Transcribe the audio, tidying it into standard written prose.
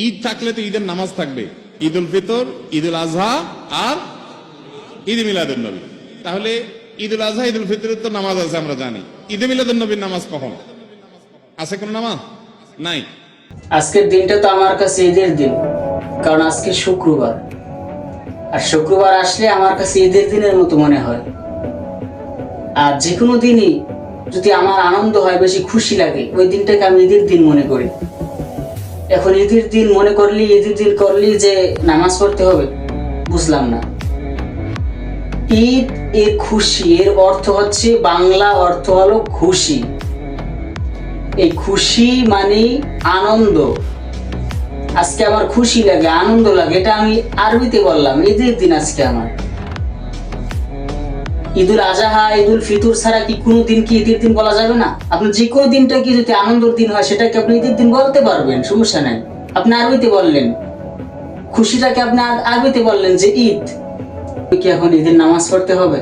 ঈদ থাকলে তো ঈদের নামাজ থাকবে, ঈদ উল ফিতর, ঈদ উল আজহা আর ঈদ মিলাদুন নবী। তাহলে ঈদ উল আজহা, ঈদ উল ফিতরের তো নামাজ আছে আমরা জানি, ঈদে মিলাদুন নবীর নামাজ কখন আছে? কোন নামাজ নাই। আজকের দিনটা তো আমার কাছে ঈদের দিন, কারণ আজকে শুক্রবার, আর শুক্রবার আসলে আমার কাছে ঈদের দিনের মতো মনে হয়। আর যে কোনো দিনই যদি আমার আনন্দ হয়, বেশি খুশি লাগে, ওই দিনটাকে আমি ঈদের দিন মনে করি। এখন ঈদের দিন মনে করলি, ঈদের দিন করলি যে নামাজ পড়তে হবে, বুঝলাম না। ঈদ এর খুশি, এর অর্থ হচ্ছে, বাংলা অর্থ হলো খুশি। এই খুশি মানে আনন্দ। আজকে আমার খুশি লাগে, আনন্দ লাগে, এটা আমি আরবিতে বললাম। ঈদের দিন আজকে আমার। ঈদুল আজহা, ঈদুল ফিতর ছাড়া কি কোনো দিন কি ঈদের দিন বলা যাবে না? আপনি যে কোনো দিনটা কি যদি আনন্দের দিন হয়, সেটাকে আপনি ঈদের দিন বলতে পারবেন, সমস্যা নাই। আপনি আরবিতে বললেন, খুশিটাকে আপনি আরবিতে বললেন যে ঈদ। কি এখন ঈদের নামাজ পড়তে হবে?